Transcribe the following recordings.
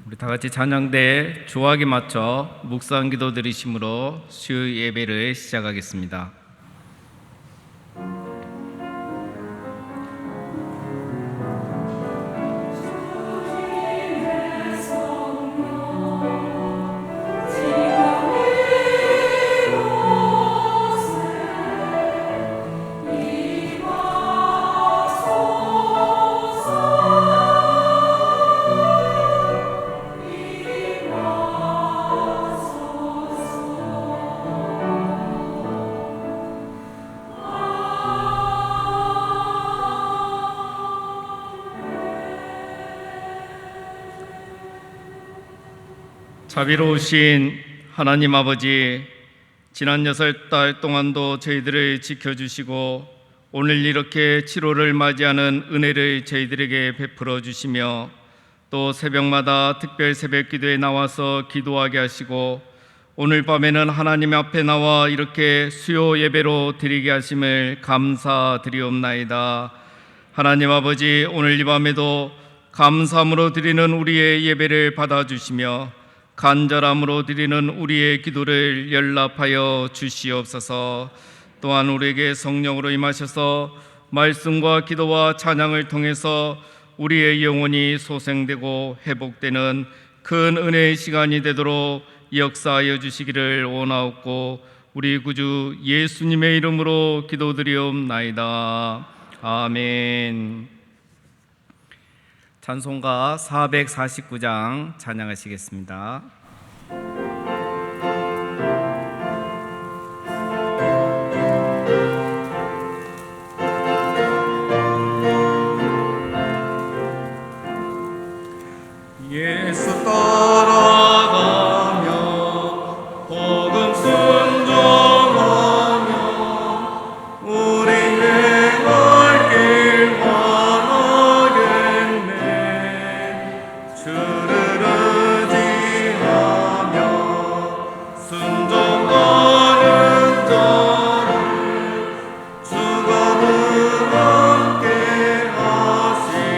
우리 다 같이 찬양대에 조학에 맞춰 묵상 기도 드리심으로 수요 예배를 시작하겠습니다. 자비로우신 하나님 아버지, 지난 6달 동안도 저희들을 지켜주시고 오늘 이렇게 7월을 맞이하는 은혜를 저희들에게 베풀어 주시며 또 새벽마다 특별 새벽 기도에 나와서 기도하게 하시고 오늘 밤에는 하나님 앞에 나와 이렇게 수요 예배로 드리게 하심을 감사드리옵나이다. 하나님 아버지, 오늘 이 밤에도 감사함으로 드리는 우리의 예배를 받아주시며 간절함으로 드리는 우리의 기도를 연락하여 주시옵소서. 또한 우리에게 성령으로 임하셔서 말씀과 기도와 찬양을 통해서 우리의 영혼이 소생되고 회복되는 큰 은혜의 시간이 되도록 역사하여 주시기를 원하옵고 우리 구주 예수님의 이름으로 기도드리옵나이다. 아멘. 찬송가 449장 찬양하시겠습니다. 예수 따라가며 복음 순종하며 우리 행할 길 원하겠네. 주를 의지하며 순종하는 자를 주가 함께 하시리라.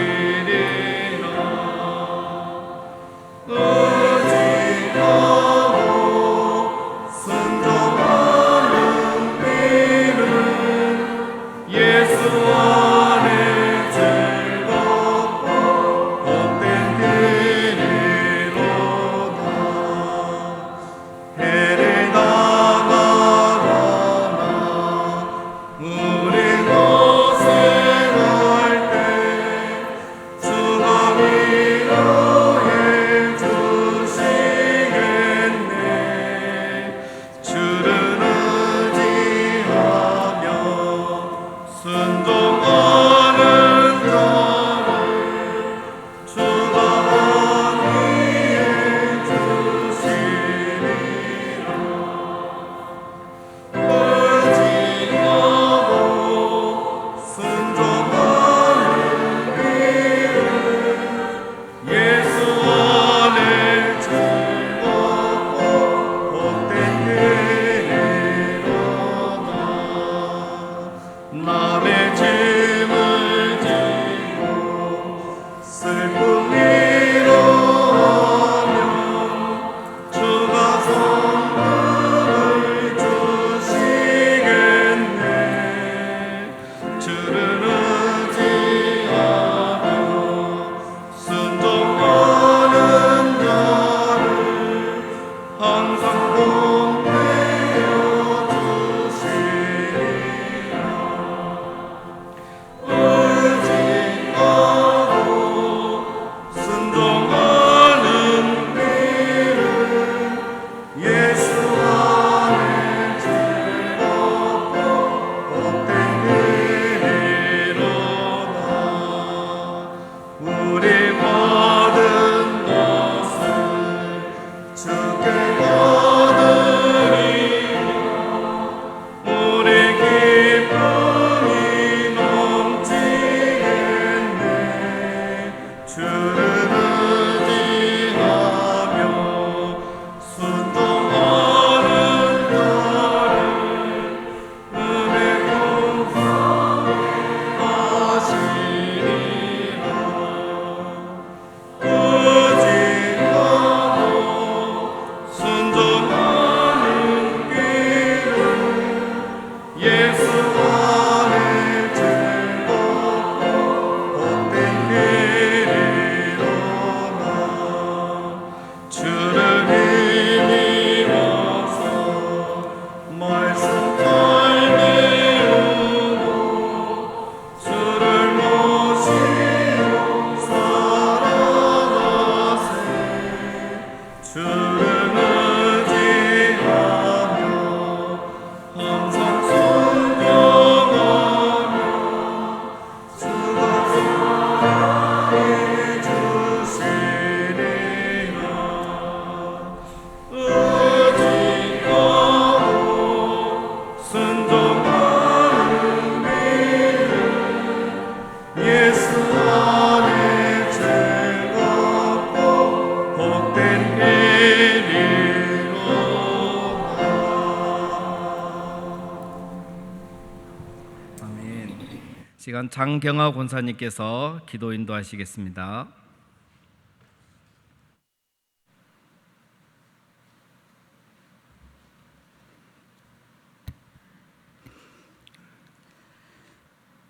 시간 장경아 권사님께서 기도 인도하시겠습니다.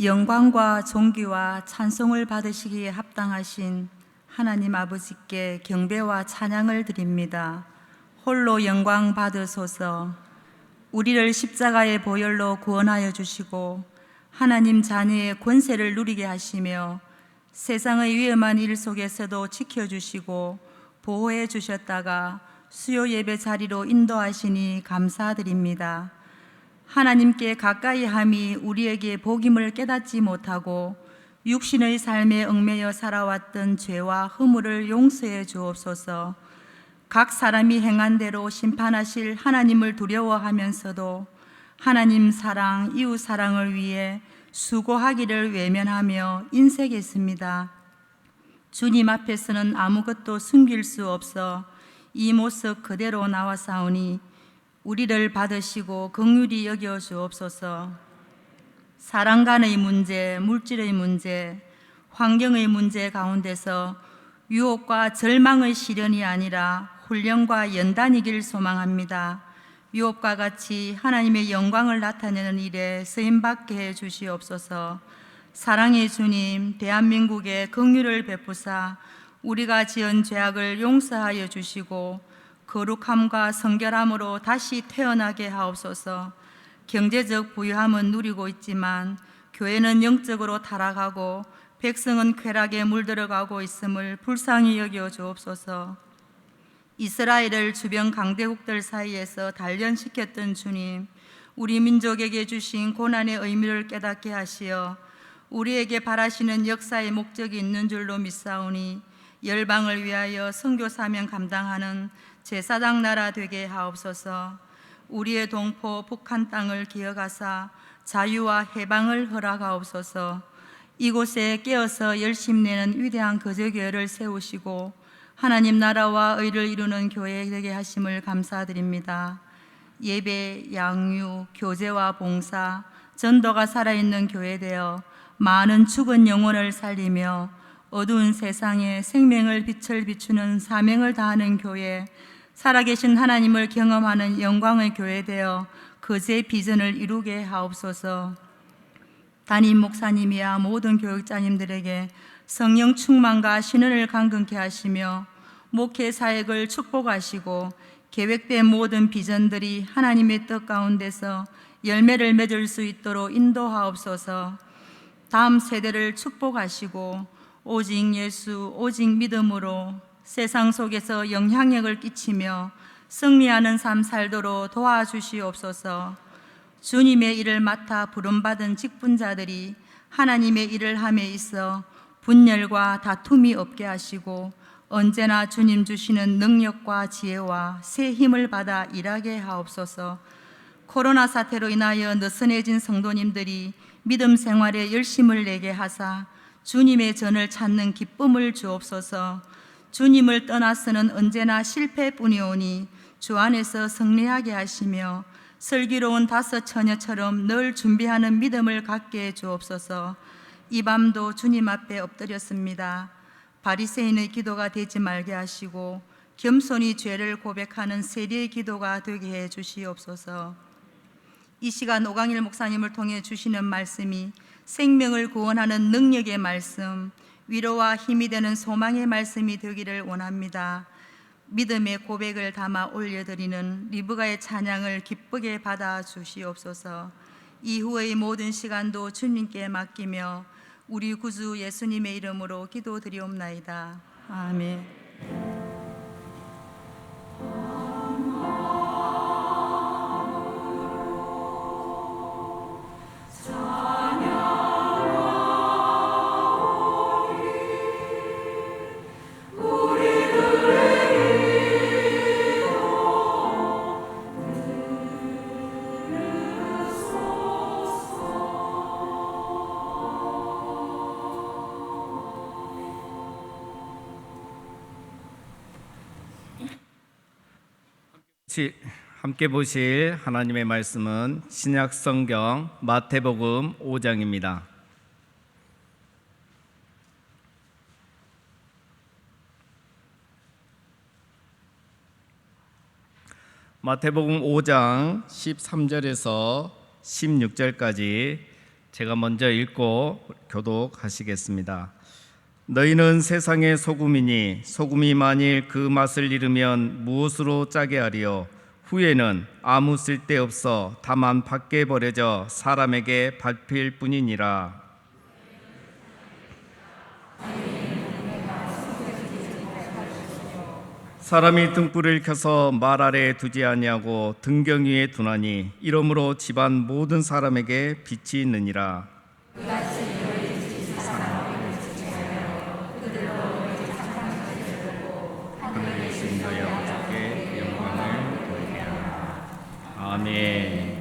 영광과 존귀와 찬송을 받으시기에 합당하신 하나님 아버지께 경배와 찬양을 드립니다. 홀로 영광 받으소서. 우리를 십자가의 보혈로 구원하여 주시고 하나님 자녀의 권세를 누리게 하시며 세상의 위험한 일 속에서도 지켜주시고 보호해 주셨다가 수요 예배 자리로 인도하시니 감사드립니다. 하나님께 가까이 함이 우리에게 복임을 깨닫지 못하고 육신의 삶에 얽매여 살아왔던 죄와 허물을 용서해 주옵소서. 각 사람이 행한 대로 심판하실 하나님을 두려워하면서도 하나님 사랑, 이웃 사랑을 위해 수고하기를 외면하며 인색했습니다. 주님 앞에서는 아무것도 숨길 수 없어 이 모습 그대로 나와사오니 우리를 받으시고 긍휼히 여겨 주옵소서. 사랑간의 문제, 물질의 문제, 환경의 문제 가운데서 유혹과 절망의 시련이 아니라 훈련과 연단이길 소망합니다. 유혹과 같이 하나님의 영광을 나타내는 일에 쓰임받게 해 주시옵소서. 사랑의 주님, 대한민국에 긍휼을 베푸사 우리가 지은 죄악을 용서하여 주시고 거룩함과 성결함으로 다시 태어나게 하옵소서. 경제적 부유함은 누리고 있지만 교회는 영적으로 타락하고 백성은 쾌락에 물들어가고 있음을 불쌍히 여겨 주옵소서. 이스라엘을 주변 강대국들 사이에서 단련시켰던 주님, 우리 민족에게 주신 고난의 의미를 깨닫게 하시어 우리에게 바라시는 역사의 목적이 있는 줄로 믿사오니 열방을 위하여 선교 사명 감당하는 제사장 나라 되게 하옵소서. 우리의 동포 북한 땅을 기억하사 자유와 해방을 허락하옵소서. 이곳에 깨어서 열심내는 위대한 거저교회를 세우시고 하나님 나라와 의를 이루는 교회 되게 하심을 감사드립니다. 예배, 양육, 교제와 봉사, 전도가 살아있는 교회 되어 많은 죽은 영혼을 살리며 어두운 세상에 생명을 빛을 비추는 사명을 다하는 교회, 살아계신 하나님을 경험하는 영광의 교회 되어 그제 비전을 이루게 하옵소서. 담임 목사님이야 모든 교육자님들에게 성령 충만과 신원을 강건케 하시며 목회 사역을 축복하시고 계획된 모든 비전들이 하나님의 뜻 가운데서 열매를 맺을 수 있도록 인도하옵소서. 다음 세대를 축복하시고 오직 예수, 오직 믿음으로 세상 속에서 영향력을 끼치며 승리하는 삶 살도록 도와주시옵소서. 주님의 일을 맡아 부름받은 직분자들이 하나님의 일을 함에 있어 분열과 다툼이 없게 하시고 언제나 주님 주시는 능력과 지혜와 새 힘을 받아 일하게 하옵소서. 코로나 사태로 인하여 느슨해진 성도님들이 믿음 생활에 열심을 내게 하사 주님의 전을 찾는 기쁨을 주옵소서. 주님을 떠나서는 언제나 실패뿐이오니 주 안에서 승리하게 하시며 슬기로운 다섯 처녀처럼 늘 준비하는 믿음을 갖게 해 주옵소서. 이 밤도 주님 앞에 엎드렸습니다. 바리새인의 기도가 되지 말게 하시고 겸손히 죄를 고백하는 세리의 기도가 되게 해 주시옵소서. 이 시간 오강일 목사님을 통해 주시는 말씀이 생명을 구원하는 능력의 말씀, 위로와 힘이 되는 소망의 말씀이 되기를 원합니다. 믿음의 고백을 담아 올려드리는 리브가의 찬양을 기쁘게 받아 주시옵소서. 이후의 모든 시간도 주님께 맡기며 우리 구주 예수님의 이름으로 기도드리옵나이다. 아멘. 함께 보실 하나님의 말씀은 신약 성경 마태복음 5장입니다. 마태복음 5장 13절에서 16절까지 제가 먼저 읽고 교독하시겠습니다. 너희는 세상의 소금이니 소금이 만일 그 맛을 잃으면 무엇으로 짜게 하리요? 후에는 아무 쓸데없어 다만 밖에 버려져 사람에게 밟힐 뿐이니라. 사람이 등불을 켜서 말 아래에 두지 아니하고 등경 위에 두나니 이러므로 집안 모든 사람에게 빛이 있느니라. 하늘에 계신 너희 아버지께 영광을 돌리게 하라. 아멘.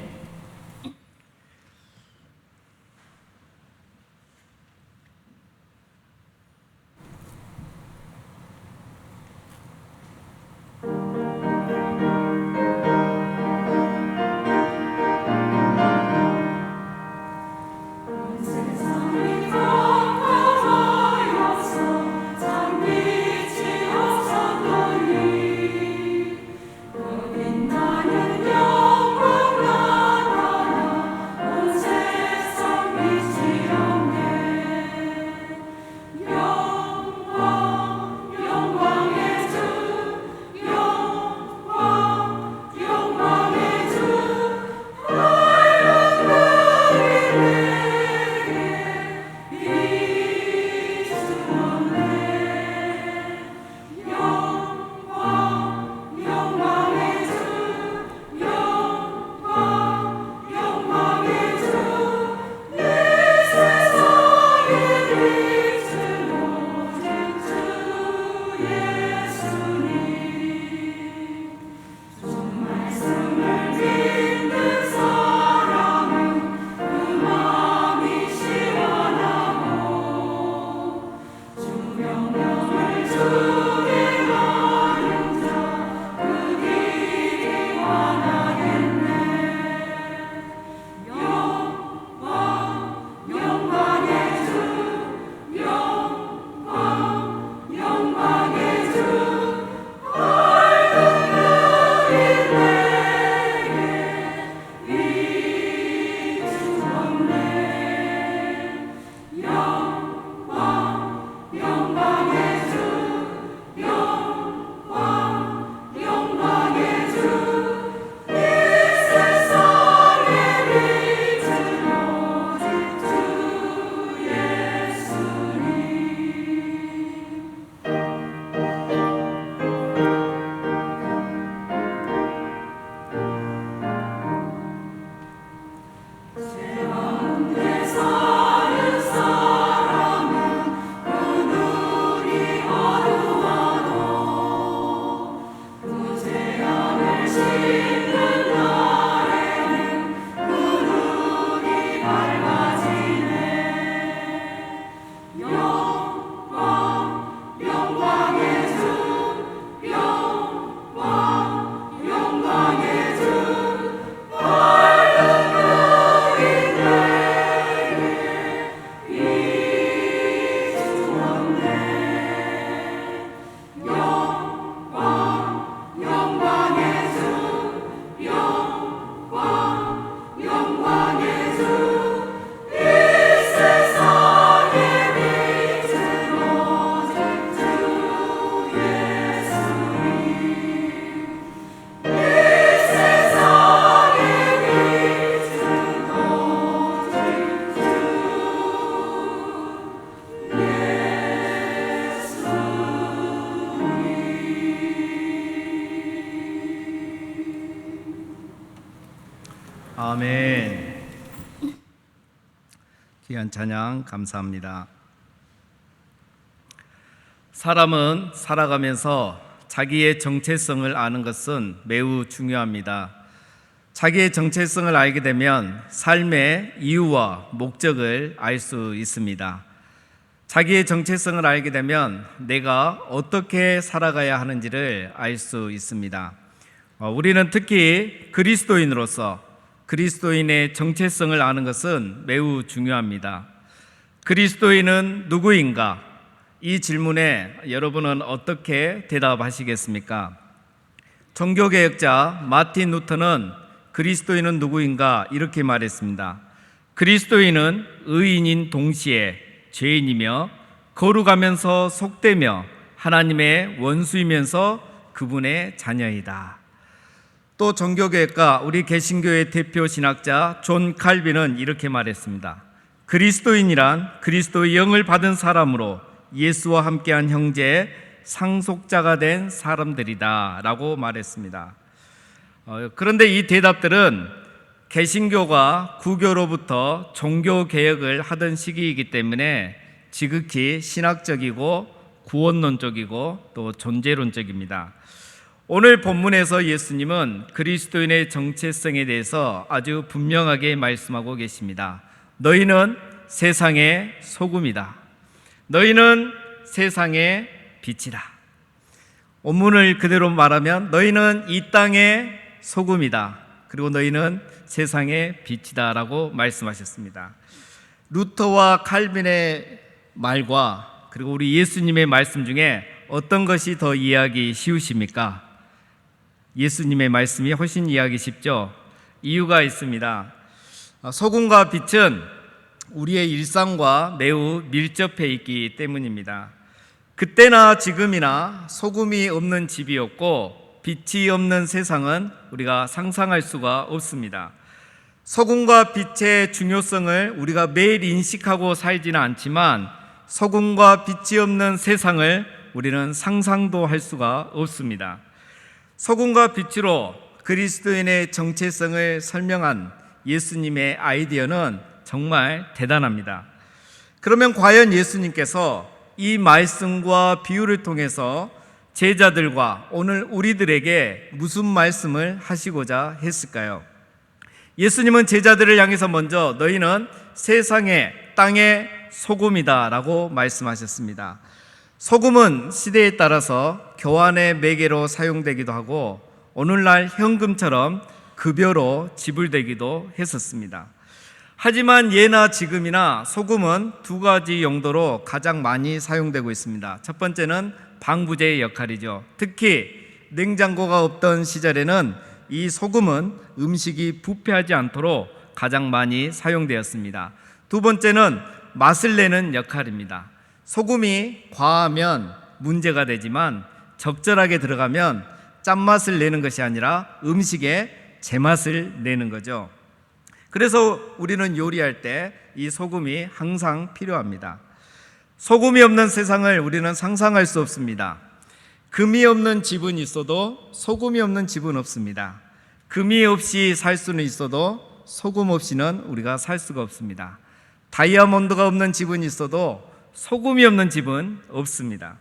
아멘. 귀한 찬양 감사합니다. 사람은 살아가면서 자기의 정체성을 아는 것은 매우 중요합니다. 자기의 정체성을 알게 되면 삶의 이유와 목적을 알 수 있습니다. 자기의 정체성을 알게 되면 내가 어떻게 살아가야 하는지를 알 수 있습니다. 우리는 특히 그리스도인으로서 그리스도인의 정체성을 아는 것은 매우 중요합니다. 그리스도인은 누구인가? 이 질문에 여러분은 어떻게 대답하시겠습니까? 종교개혁자 마틴 루터는 그리스도인은 누구인가 이렇게 말했습니다. 그리스도인은 의인인 동시에 죄인이며 거룩하면서 속되며 하나님의 원수이면서 그분의 자녀이다. 또 종교개혁가 우리 개신교의 대표 신학자 존 칼빈은 이렇게 말했습니다. 그리스도인이란 그리스도의 영을 받은 사람으로 예수와 함께한 형제의 상속자가 된 사람들이다 라고 말했습니다. 그런데 이 대답들은 개신교가 구교로부터 종교개혁을 하던 시기이기 때문에 지극히 신학적이고 구원론적이고 또 존재론적입니다. 오늘 본문에서 예수님은 그리스도인의 정체성에 대해서 아주 분명하게 말씀하고 계십니다. 너희는 세상의 소금이다. 너희는 세상의 빛이다. 원문을 그대로 말하면 너희는 이 땅의 소금이다. 그리고 너희는 세상의 빛이다 라고 말씀하셨습니다. 루터와 칼빈의 말과 그리고 우리 예수님의 말씀 중에 어떤 것이 더 이해하기 쉬우십니까? 예수님의 말씀이 훨씬 이해하기 쉽죠. 이유가 있습니다. 소금과 빛은 우리의 일상과 매우 밀접해 있기 때문입니다. 그때나 지금이나 소금이 없는 집이 없고 빛이 없는 세상은 우리가 상상할 수가 없습니다. 소금과 빛의 중요성을 우리가 매일 인식하고 살지는 않지만 소금과 빛이 없는 세상을 우리는 상상도 할 수가 없습니다. 소금과 빛으로 그리스도인의 정체성을 설명한 예수님의 아이디어는 정말 대단합니다. 그러면 과연 예수님께서 이 말씀과 비유를 통해서 제자들과 오늘 우리들에게 무슨 말씀을 하시고자 했을까요? 예수님은 제자들을 향해서 먼저 너희는 세상의 땅의 소금이다 라고 말씀하셨습니다. 소금은 시대에 따라서 교환의 매개로 사용되기도 하고 오늘날 현금처럼 급여로 지불되기도 했었습니다. 하지만 예나 지금이나 소금은 두 가지 용도로 가장 많이 사용되고 있습니다. 첫 번째는 방부제의 역할이죠. 특히 냉장고가 없던 시절에는 이 소금은 음식이 부패하지 않도록 가장 많이 사용되었습니다. 두 번째는 맛을 내는 역할입니다. 소금이 과하면 문제가 되지만 적절하게 들어가면 짠맛을 내는 것이 아니라 음식에 제맛을 내는 거죠. 그래서 우리는 요리할 때 이 소금이 항상 필요합니다. 소금이 없는 세상을 우리는 상상할 수 없습니다. 금이 없는 집은 있어도 소금이 없는 집은 없습니다. 금이 없이 살 수는 있어도 소금 없이는 우리가 살 수가 없습니다. 다이아몬드가 없는 집은 있어도 소금이 없는 집은 없습니다.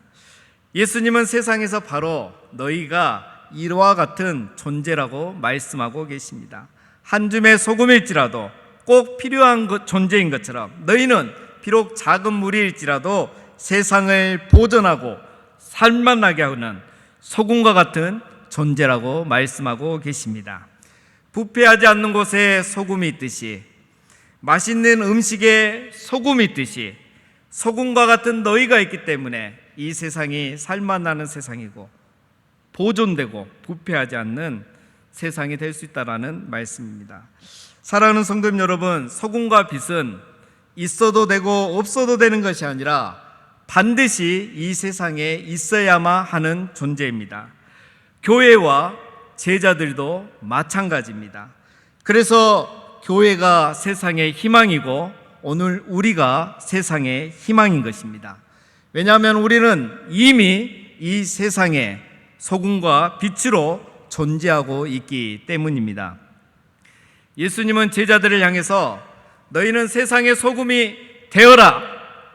예수님은 세상에서 바로 너희가 이와 같은 존재라고 말씀하고 계십니다. 한 줌의 소금일지라도 꼭 필요한 존재인 것처럼 너희는 비록 작은 무리일지라도 세상을 보존하고 살만나게 하는 소금과 같은 존재라고 말씀하고 계십니다. 부패하지 않는 곳에 소금이 있듯이 맛있는 음식에 소금이 있듯이 소금과 같은 너희가 있기 때문에 이 세상이 살만나는 세상이고 보존되고 부패하지 않는 세상이 될 수 있다라는 말씀입니다. 사랑하는 성도님 여러분, 소금과 빛은 있어도 되고 없어도 되는 것이 아니라 반드시 이 세상에 있어야만 하는 존재입니다. 교회와 제자들도 마찬가지입니다. 그래서 교회가 세상의 희망이고 오늘 우리가 세상의 희망인 것입니다. 왜냐하면 우리는 이미 이 세상에 소금과 빛으로 존재하고 있기 때문입니다. 예수님은 제자들을 향해서 너희는 세상의 소금이 되어라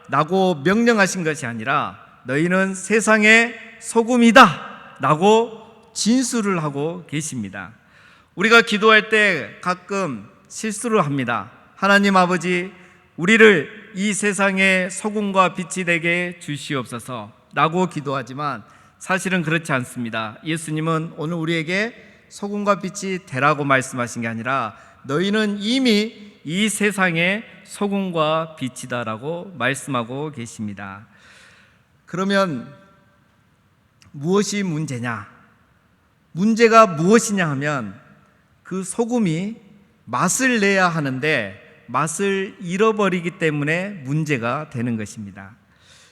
라고 명령하신 것이 아니라 너희는 세상의 소금이다 라고 진술을 하고 계십니다. 우리가 기도할 때 가끔 실수를 합니다. 하나님 아버지, 우리를 이 세상의 소금과 빛이 되게 주시옵소서 라고 기도하지만 사실은 그렇지 않습니다. 예수님은 오늘 우리에게 소금과 빛이 되라고 말씀하신 게 아니라 너희는 이미 이 세상의 소금과 빛이다라고 말씀하고 계십니다. 그러면 무엇이 문제냐? 문제가 무엇이냐 하면 그 소금이 맛을 내야 하는데 맛을 잃어버리기 때문에 문제가 되는 것입니다.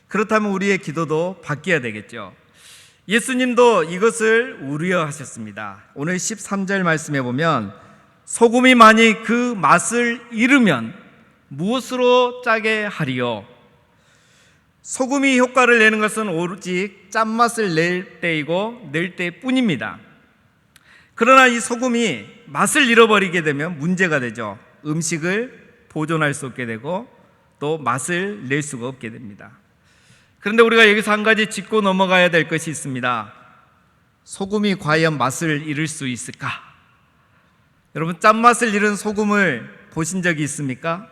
그렇다면 우리의 기도도 바뀌어야 되겠죠. 예수님도 이것을 우려하셨습니다. 오늘 13절 말씀에 보면 소금이 만일 그 맛을 잃으면 무엇으로 짜게 하리요? 소금이 효과를 내는 것은 오직 짠맛을 낼 때이고 낼 때뿐입니다. 그러나 이 소금이 맛을 잃어버리게 되면 문제가 되죠. 음식을 보존할 수 없게 되고 또 맛을 낼 수가 없게 됩니다. 그런데 우리가 여기서 한 가지 짚고 넘어가야 될 것이 있습니다. 소금이 과연 맛을 잃을 수 있을까? 여러분, 짠맛을 잃은 소금을 보신 적이 있습니까?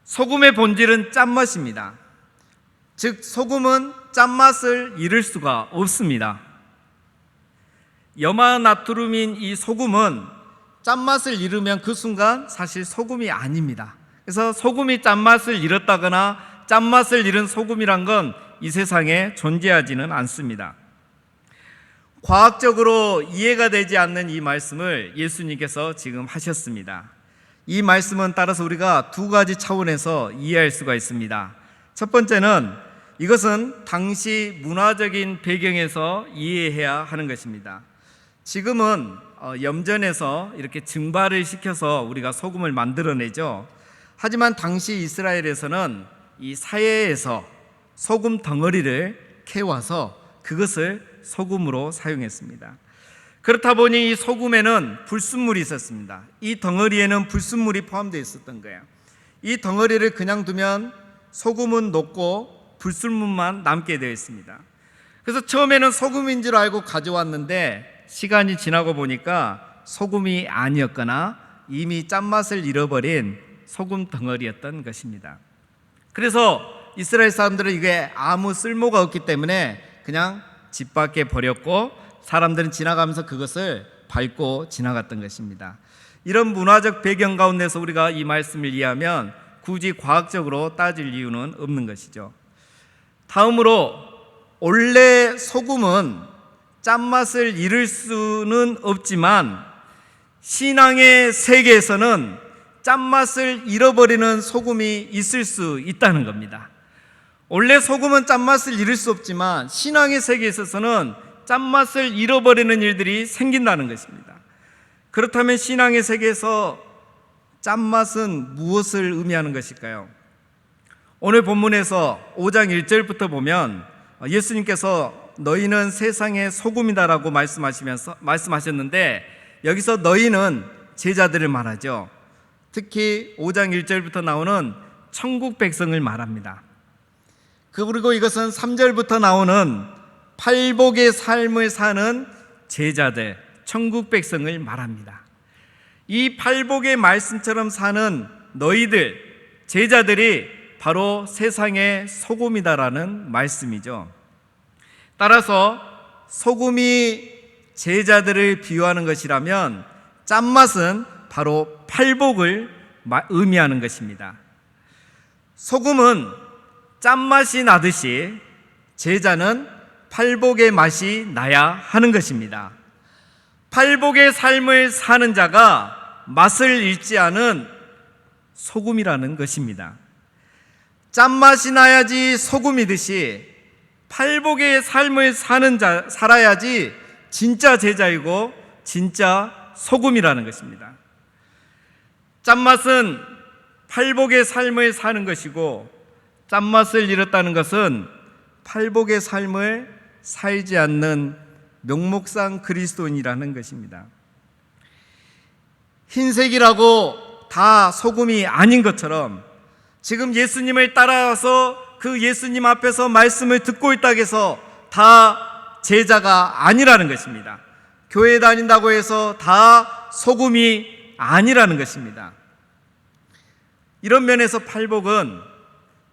소금의 본질은 짠맛입니다. 즉 소금은 짠맛을 잃을 수가 없습니다. 염화나트륨인 이 소금은 짠맛을 잃으면 그 순간 사실 소금이 아닙니다. 그래서 소금이 짠맛을 잃었다거나 짠맛을 잃은 소금이란 건 이 세상에 존재하지는 않습니다. 과학적으로 이해가 되지 않는 이 말씀을 예수님께서 지금 하셨습니다. 이 말씀은 따라서 우리가 두 가지 차원에서 이해할 수가 있습니다. 첫 번째는 이것은 당시 문화적인 배경에서 이해해야 하는 것입니다. 지금은 염전에서 이렇게 증발을 시켜서 우리가 소금을 만들어내죠. 하지만 당시 이스라엘에서는 이 사해에서 소금 덩어리를 캐와서 그것을 소금으로 사용했습니다. 그렇다 보니 이 소금에는 불순물이 있었습니다. 이 덩어리에는 불순물이 포함되어 있었던 거예요. 이 덩어리를 그냥 두면 소금은 녹고 불순물만 남게 되어 있습니다. 그래서 처음에는 소금인 줄 알고 가져왔는데 시간이 지나고 보니까 소금이 아니었거나 이미 짠맛을 잃어버린 소금 덩어리였던 것입니다. 그래서 이스라엘 사람들은 이게 아무 쓸모가 없기 때문에 그냥 집 밖에 버렸고 사람들은 지나가면서 그것을 밟고 지나갔던 것입니다. 이런 문화적 배경 가운데서 우리가 이 말씀을 이해하면 굳이 과학적으로 따질 이유는 없는 것이죠. 다음으로 원래 소금은 짠맛을 잃을 수는 없지만 신앙의 세계에서는 짠맛을 잃어버리는 소금이 있을 수 있다는 겁니다. 원래 소금은 짠맛을 잃을 수 없지만 신앙의 세계에 있어서는 짠맛을 잃어버리는 일들이 생긴다는 것입니다. 그렇다면 신앙의 세계에서 짠맛은 무엇을 의미하는 것일까요? 오늘 본문에서 5장 1절부터 보면 예수님께서 너희는 세상의 소금이다라고 말씀하셨는데 여기서 너희는 제자들을 말하죠. 특히 5장 1절부터 나오는 천국 백성을 말합니다. 그리고 이것은 3절부터 나오는 팔복의 삶을 사는 제자들, 천국 백성을 말합니다. 이 팔복의 말씀처럼 사는 너희들, 제자들이 바로 세상의 소금이다라는 말씀이죠. 따라서 소금이 제자들을 비유하는 것이라면 짠맛은 바로 팔복을 의미하는 것입니다. 소금은 짠맛이 나듯이 제자는 팔복의 맛이 나야 하는 것입니다. 팔복의 삶을 사는 자가 맛을 잃지 않은 소금이라는 것입니다. 짠맛이 나야지 소금이듯이 팔복의 삶을 살아야지 진짜 제자이고 진짜 소금이라는 것입니다. 짠맛은 팔복의 삶을 사는 것이고 짠맛을 잃었다는 것은 팔복의 삶을 살지 않는 명목상 그리스도인이라는 것입니다. 흰색이라고 다 소금이 아닌 것처럼 지금 예수님을 따라서 그 예수님 앞에서 말씀을 듣고 있다고 해서 다 제자가 아니라는 것입니다. 교회 다닌다고 해서 다 소금이 아니라는 것입니다. 이런 면에서 팔복은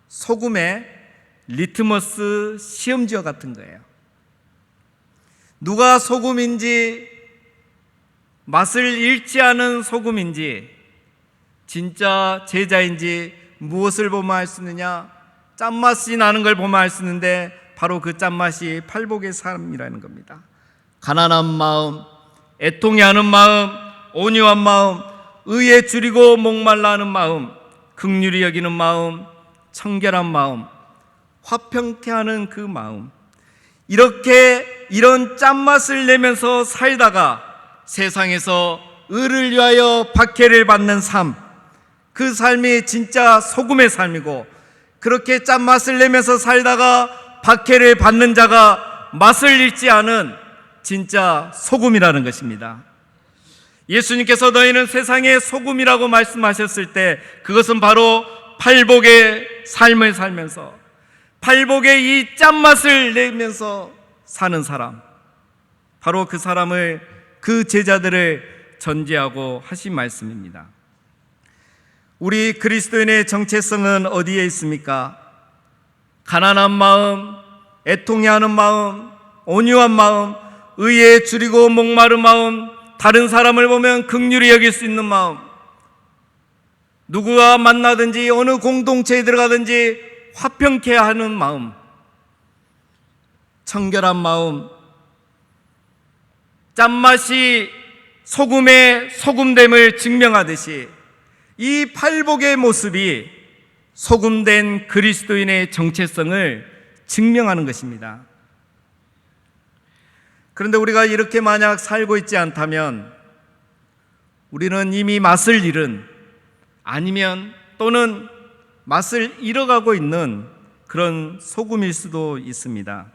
소금의 리트머스 시험지와 같은 거예요. 누가 소금인지, 맛을 잃지 않은 소금인지, 진짜 제자인지 무엇을 보면 알 수 있느냐? 짠맛이 나는 걸 보면 알 수 있는데 바로 그 짠맛이 팔복의 삶이라는 겁니다. 가난한 마음, 애통해 하는 마음, 온유한 마음, 의에 줄이고 목말라 하는 마음, 긍휼히 여기는 마음, 청결한 마음, 화평케 하는 그 마음, 이렇게 이런 짠맛을 내면서 살다가 세상에서 의를 위하여 박해를 받는 삶, 그 삶이 진짜 소금의 삶이고, 그렇게 짠맛을 내면서 살다가 박해를 받는 자가 맛을 잃지 않은 진짜 소금이라는 것입니다. 예수님께서 너희는 세상의 소금이라고 말씀하셨을 때 그것은 바로 팔복의 삶을 살면서 팔복의 이 짠맛을 내면서 사는 사람, 바로 그 사람을, 그 제자들을 전제하고 하신 말씀입니다. 우리 그리스도인의 정체성은 어디에 있습니까? 가난한 마음, 애통해하는 마음, 온유한 마음, 의에 줄이고 목마른 마음, 다른 사람을 보면 긍휼히 여길 수 있는 마음, 누구와 만나든지 어느 공동체에 들어가든지 화평케 하는 마음, 청결한 마음, 짠맛이 소금의 소금됨을 증명하듯이 이 팔복의 모습이 소금된 그리스도인의 정체성을 증명하는 것입니다. 그런데 우리가 이렇게 만약 살고 있지 않다면 우리는 이미 맛을 잃은, 아니면 또는 맛을 잃어가고 있는 그런 소금일 수도 있습니다.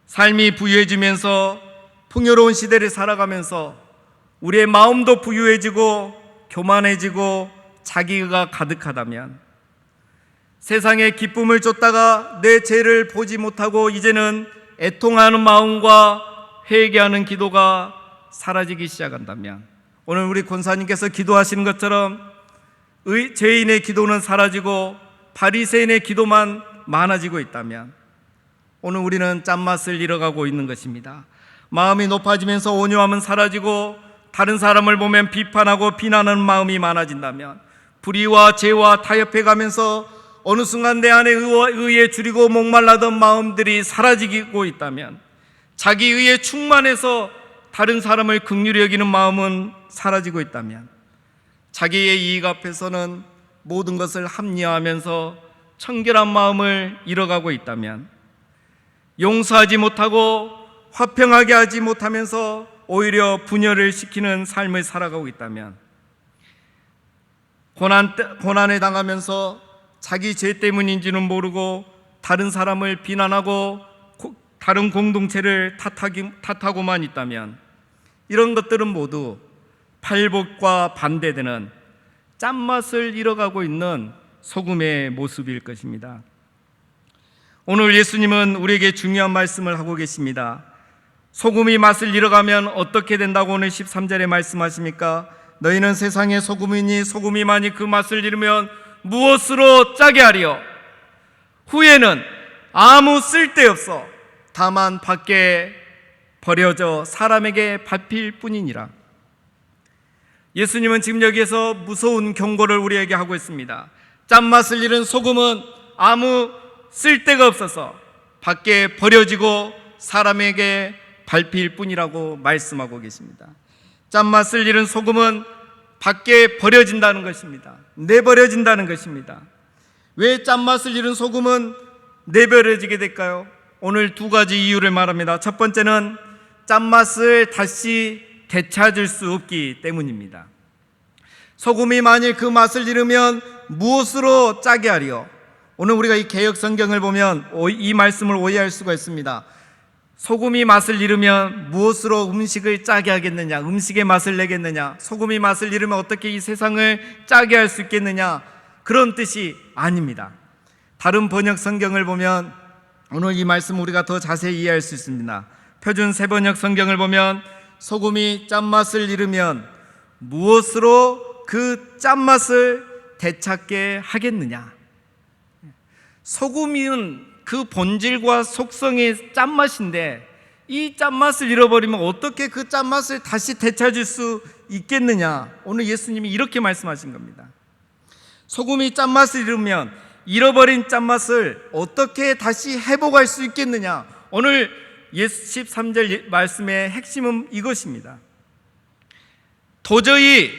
삶이 부유해지면서 풍요로운 시대를 살아가면서 우리의 마음도 부유해지고 교만해지고 자기가 가득하다면, 세상에 기쁨을 줬다가 내 죄를 보지 못하고 이제는 애통하는 마음과 회개하는 기도가 사라지기 시작한다면, 오늘 우리 권사님께서 기도하시는 것처럼 죄인의 기도는 사라지고 바리새인의 기도만 많아지고 있다면 오늘 우리는 짠맛을 잃어가고 있는 것입니다. 마음이 높아지면서 온유함은 사라지고 다른 사람을 보면 비판하고 비난하는 마음이 많아진다면, 불의와 죄와 타협해 가면서 어느 순간 내 안에 의에 줄이고 목말라던 마음들이 사라지고 있다면, 자기 의에 충만해서 다른 사람을 긍휼히 여기는 마음은 사라지고 있다면, 자기의 이익 앞에서는 모든 것을 합리화하면서 청결한 마음을 잃어가고 있다면, 용서하지 못하고 화평하게 하지 못하면서 오히려 분열을 시키는 삶을 살아가고 있다면, 고난에 당하면서 자기 죄 때문인지는 모르고 다른 사람을 비난하고 다른 공동체를 탓하고만 있다면, 이런 것들은 모두 팔복과 반대되는 짠맛을 잃어가고 있는 소금의 모습일 것입니다. 오늘 예수님은 우리에게 중요한 말씀을 하고 계십니다. 소금이 맛을 잃어가면 어떻게 된다고 오늘 13절에 말씀하십니까? 너희는 세상의 소금이니 소금이 만일 그 맛을 잃으면 무엇으로 짜게 하리요? 후에는 아무 쓸데없어 다만 밖에 버려져 사람에게 밟힐 뿐이니라. 예수님은 지금 여기에서 무서운 경고를 우리에게 하고 있습니다. 짠맛을 잃은 소금은 아무 쓸데가 없어서 밖에 버려지고 사람에게 밟힐 뿐이라고 말씀하고 계십니다. 짠맛을 잃은 소금은 밖에 버려진다는 것입니다. 내버려진다는 것입니다. 왜 짠맛을 잃은 소금은 내버려지게 될까요? 오늘 두 가지 이유를 말합니다. 첫 번째는 짠맛을 다시 되찾을 수 없기 때문입니다. 소금이 만일 그 맛을 잃으면 무엇으로 짜게 하리요? 오늘 우리가 이 개역 성경을 보면 이 말씀을 오해할 수가 있습니다. 소금이 맛을 잃으면 무엇으로 음식을 짜게 하겠느냐, 음식의 맛을 내겠느냐, 소금이 맛을 잃으면 어떻게 이 세상을 짜게 할 수 있겠느냐, 그런 뜻이 아닙니다. 다른 번역 성경을 보면 오늘 이 말씀 우리가 더 자세히 이해할 수 있습니다. 표준 새번역 성경을 보면 소금이 짠맛을 잃으면 무엇으로 그 짠맛을 되찾게 하겠느냐. 소금은 그 본질과 속성의 짠맛인데 이 짠맛을 잃어버리면 어떻게 그 짠맛을 다시 되찾을 수 있겠느냐. 오늘 예수님이 이렇게 말씀하신 겁니다. 소금이 짠맛을 잃으면 잃어버린 짠맛을 어떻게 다시 회복할 수 있겠느냐. 오늘 13절 말씀의 핵심은 이것입니다. 도저히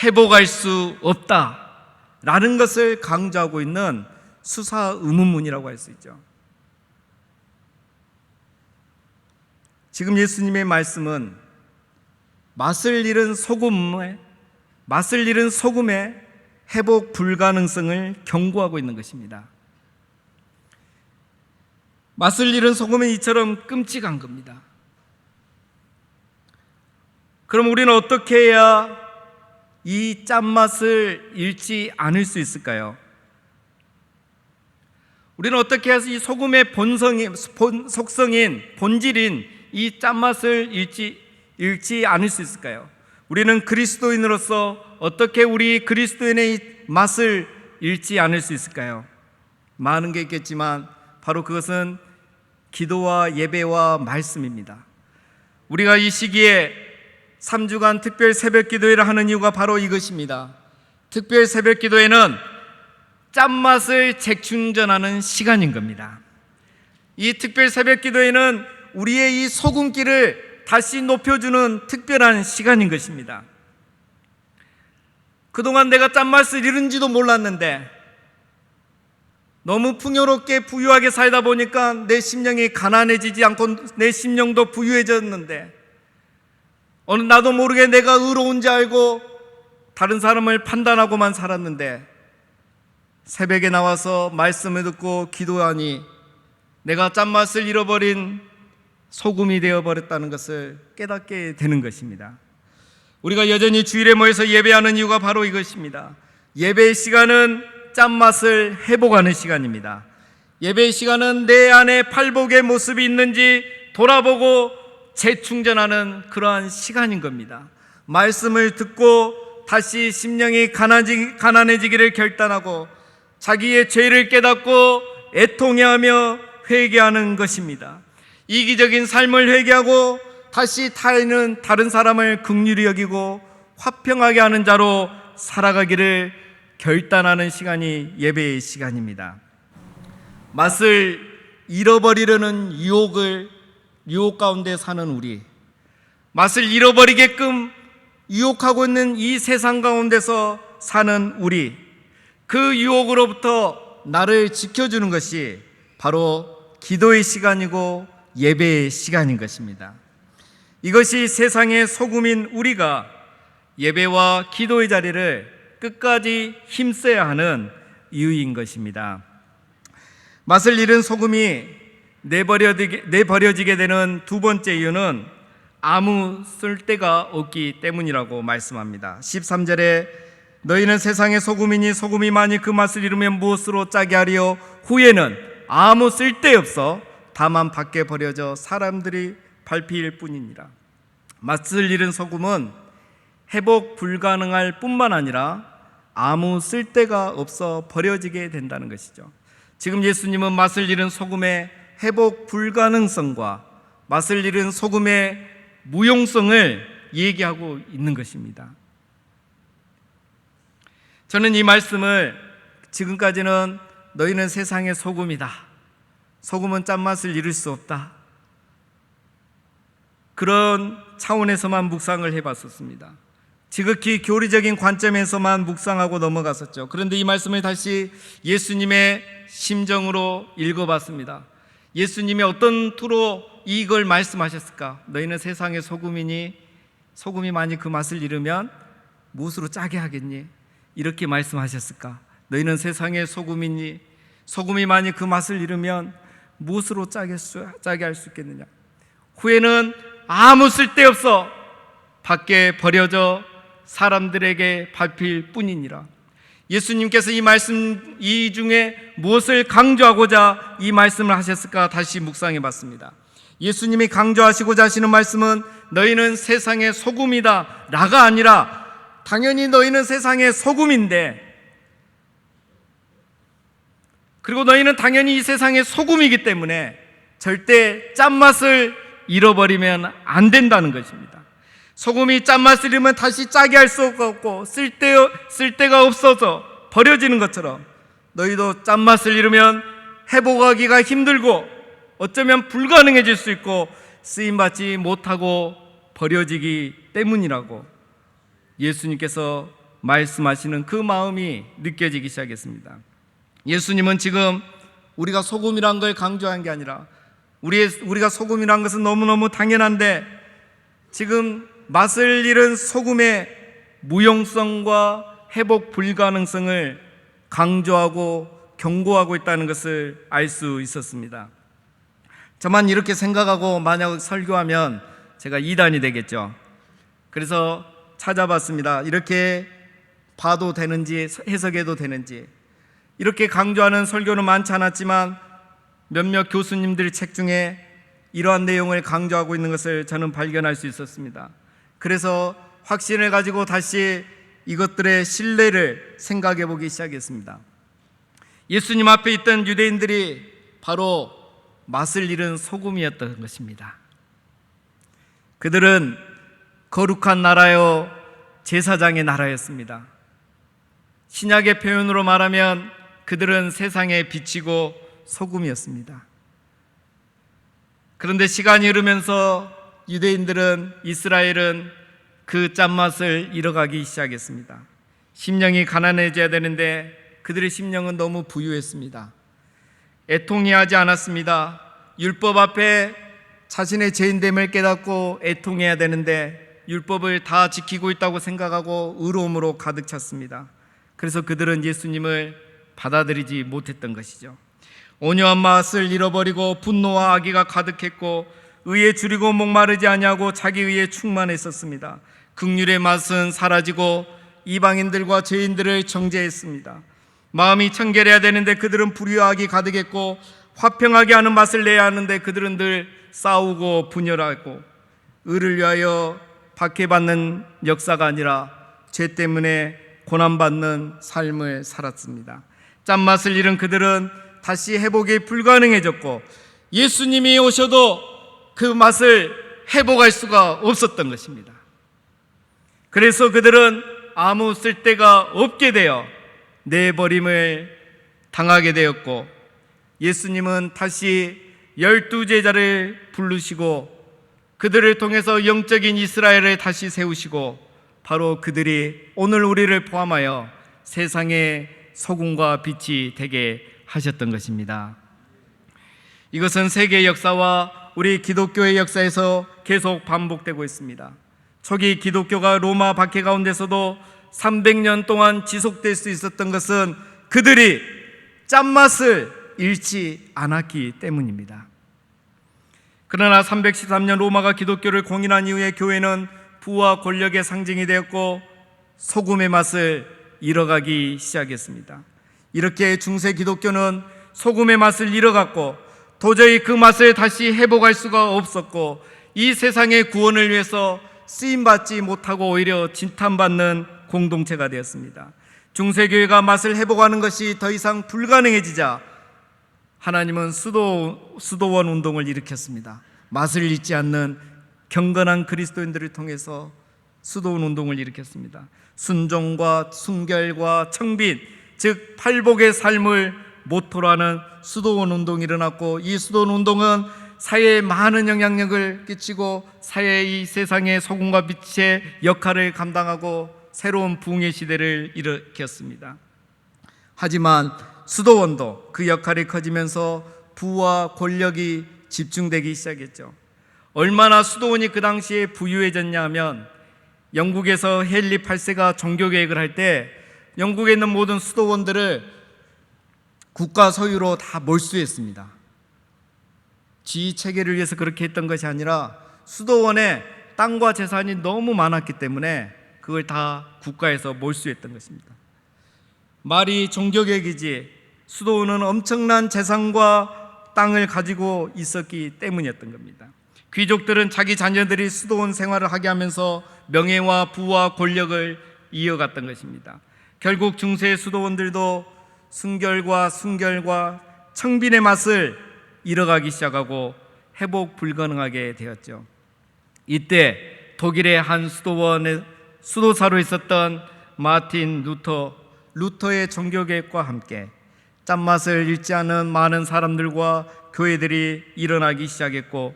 회복할 수 없다라는 것을 강조하고 있는 수사 의문문이라고 할 수 있죠. 지금 예수님의 말씀은 맛을 잃은 소금의 회복 불가능성을 경고하고 있는 것입니다. 맛을 잃은 소금은 이처럼 끔찍한 겁니다. 그럼 우리는 어떻게 해야 이 짠맛을 잃지 않을 수 있을까요? 우리는 어떻게 해서 이 소금의 속성인 본질인 이 짠맛을 잃지 않을 수 있을까요? 우리는 그리스도인으로서 어떻게 우리 그리스도인의 이 맛을 잃지 않을 수 있을까요? 많은 게 있겠지만 바로 그것은 기도와 예배와 말씀입니다. 우리가 이 시기에 3주간 특별 새벽 기도회를 하는 이유가 바로 이것입니다. 특별 새벽 기도회는 짠맛을 재충전하는 시간인 겁니다. 이 특별 새벽 기도회는 우리의 이 소금기를 다시 높여주는 특별한 시간인 것입니다. 그동안 내가 짠맛을 잃은지도 몰랐는데 너무 풍요롭게 부유하게 살다 보니까 내 심령이 가난해지지 않고 내 심령도 부유해졌는데 어느 나도 모르게 내가 의로운지 알고 다른 사람을 판단하고만 살았는데 새벽에 나와서 말씀을 듣고 기도하니 내가 짠맛을 잃어버린 소금이 되어버렸다는 것을 깨닫게 되는 것입니다. 우리가 여전히 주일에 모여서 예배하는 이유가 바로 이것입니다. 예배의 시간은 짠맛을 회복하는 시간입니다. 예배의 시간은 내 안에 팔복의 모습이 있는지 돌아보고 재충전하는 그러한 시간인 겁니다. 말씀을 듣고 다시 심령이 가난해지기를 결단하고 자기의 죄를 깨닫고 애통해하며 회개하는 것입니다. 이기적인 삶을 회개하고 다시 다른 사람을 긍휼히 여기고 화평하게 하는 자로 살아가기를 결단하는 시간이 예배의 시간입니다. 맛을 잃어버리려는 유혹 가운데 사는 우리, 맛을 잃어버리게끔 유혹하고 있는 이 세상 가운데서 사는 우리, 그 유혹으로부터 나를 지켜주는 것이 바로 기도의 시간이고 예배의 시간인 것입니다. 이것이 세상의 소금인 우리가 예배와 기도의 자리를 끝까지 힘써야 하는 이유인 것입니다. 맛을 잃은 소금이 내버려지게 되는 두 번째 이유는 아무 쓸데가 없기 때문이라고 말씀합니다. 13절에 너희는 세상의 소금이니 소금이 만일 그 맛을 잃으면 무엇으로 짜게 하리요? 후에는 아무 쓸데없어 다만 밖에 버려져 사람들이 밟힐 뿐이니라. 맛을 잃은 소금은 회복 불가능할 뿐만 아니라 아무 쓸데가 없어 버려지게 된다는 것이죠. 지금 예수님은 맛을 잃은 소금의 회복 불가능성과 맛을 잃은 소금의 무용성을 얘기하고 있는 것입니다. 저는 이 말씀을 지금까지는 너희는 세상의 소금이다, 소금은 짠맛을 잃을 수 없다, 그런 차원에서만 묵상을 해봤었습니다. 지극히 교리적인 관점에서만 묵상하고 넘어갔었죠. 그런데 이 말씀을 다시 예수님의 심정으로 읽어봤습니다. 예수님이 어떤 투로 이걸 말씀하셨을까? 너희는 세상의 소금이니 소금이 만일 그 맛을 잃으면 무엇으로 짜게 하겠니? 이렇게 말씀하셨을까? 너희는 세상의 소금이니 소금이 만일 그 맛을 잃으면 무엇으로 짜게 할 수 있겠느냐? 후에는 아무 쓸데없어 밖에 버려져 사람들에게 밟힐 뿐이니라. 예수님께서 이 중에 무엇을 강조하고자 이 말씀을 하셨을까? 다시 묵상해 봤습니다. 예수님이 강조하시고자 하시는 말씀은 너희는 세상의 소금이다 라가 아니라 당연히 너희는 세상의 소금인데, 그리고 너희는 당연히 이 세상의 소금이기 때문에 절대 짠맛을 잃어버리면 안 된다는 것입니다. 소금이 짠맛을 잃으면 다시 짜게 할 수 없고 쓸데가 없어서 버려지는 것처럼 너희도 짠맛을 잃으면 회복하기가 힘들고 어쩌면 불가능해질 수 있고 쓰임받지 못하고 버려지기 때문이라고 예수님께서 말씀하시는 그 마음이 느껴지기 시작했습니다. 예수님은 지금 우리가 소금이란 걸 강조한 게 아니라 우리가 소금이란 것은 너무너무 당연한데 지금 맛을 잃은 소금의 무용성과 회복 불가능성을 강조하고 경고하고 있다는 것을 알 수 있었습니다. 저만 이렇게 생각하고 만약 설교하면 제가 이단이 되겠죠. 그래서 찾아봤습니다. 이렇게 봐도 되는지 해석해도 되는지. 이렇게 강조하는 설교는 많지 않았지만 몇몇 교수님들의 책 중에 이러한 내용을 강조하고 있는 것을 저는 발견할 수 있었습니다. 그래서 확신을 가지고 다시 이것들의 신뢰를 생각해 보기 시작했습니다. 예수님 앞에 있던 유대인들이 바로 맛을 잃은 소금이었던 것입니다. 그들은 거룩한 나라요 제사장의 나라였습니다. 신약의 표현으로 말하면 그들은 세상에 비치고 소금이었습니다. 그런데 시간이 흐르면서 유대인들은, 이스라엘은 그 짠맛을 잃어가기 시작했습니다. 심령이 가난해져야 되는데 그들의 심령은 너무 부유했습니다. 애통해하지 않았습니다. 율법 앞에 자신의 죄인됨을 깨닫고 애통해야 되는데 율법을 다 지키고 있다고 생각하고 의로움으로 가득 찼습니다. 그래서 그들은 예수님을 받아들이지 못했던 것이죠. 온유한 맛을 잃어버리고 분노와 악의가 가득했고 의에 줄이고 목마르지 아니하고 자기 의에 충만했었습니다. 긍휼의 맛은 사라지고 이방인들과 죄인들을 정죄했습니다. 마음이 청결해야 되는데 그들은 불의와 악이 가득했고 화평하게 하는 맛을 내야 하는데 그들은 늘 싸우고 분열하고 의를 위하여 박해받는 역사가 아니라 죄 때문에 고난받는 삶을 살았습니다. 짠맛을 잃은 그들은 다시 회복이 불가능해졌고 예수님이 오셔도 그 맛을 회복할 수가 없었던 것입니다. 그래서 그들은 아무 쓸데가 없게 되어 내버림을 당하게 되었고 예수님은 다시 12제자를 부르시고 그들을 통해서 영적인 이스라엘을 다시 세우시고 바로 그들이 오늘 우리를 포함하여 세상의 소금과 빛이 되게 하셨던 것입니다. 이것은 세계 역사와 우리 기독교의 역사에서 계속 반복되고 있습니다. 초기 기독교가 로마 박해 가운데서도 300년 동안 지속될 수 있었던 것은 그들이 짠맛을 잃지 않았기 때문입니다. 그러나 313년 로마가 기독교를 공인한 이후에 교회는 부와 권력의 상징이 되었고 소금의 맛을 잃어가기 시작했습니다. 이렇게 중세 기독교는 소금의 맛을 잃어갔고 도저히 그 맛을 다시 회복할 수가 없었고 이 세상의 구원을 위해서 쓰임받지 못하고 오히려 진탄받는 공동체가 되었습니다. 중세교회가 맛을 회복하는 것이 더 이상 불가능해지자 하나님은 수도원 운동을 일으켰습니다. 맛을 잃지 않는 경건한 그리스도인들을 통해서 수도원 운동을 일으켰습니다. 순종과 순결과 청빈, 즉 팔복의 삶을 모토로 하는 수도원 운동이 일어났고 이 수도원 운동은 사회에 많은 영향력을 끼치고 사회의 이 세상의 소금과 빛의 역할을 감당하고 새로운 부흥의 시대를 일으켰습니다. 하지만 수도원도 그 역할이 커지면서 부와 권력이 집중되기 시작했죠. 얼마나 수도원이 그 당시에 부유해졌냐 하면 영국에서 헨리 8세가 종교개혁을 할 때 영국에 있는 모든 수도원들을 국가 소유로 다 몰수했습니다. 지위 체계를 위해서 그렇게 했던 것이 아니라 수도원에 땅과 재산이 너무 많았기 때문에 그걸 다 국가에서 몰수했던 것입니다. 말이 종교개혁이지 수도원은 엄청난 재산과 땅을 가지고 있었기 때문이었던 겁니다. 귀족들은 자기 자녀들이 수도원 생활을 하게 하면서 명예와 부와 권력을 이어갔던 것입니다. 결국 중세 수도원들도 순결과 청빈의 맛을 잃어가기 시작하고 회복 불가능하게 되었죠. 이때 독일의 한 수도원의 수도사로 있었던 마틴 루터의 종교개혁과 함께 짠맛을 잃지 않은 많은 사람들과 교회들이 일어나기 시작했고,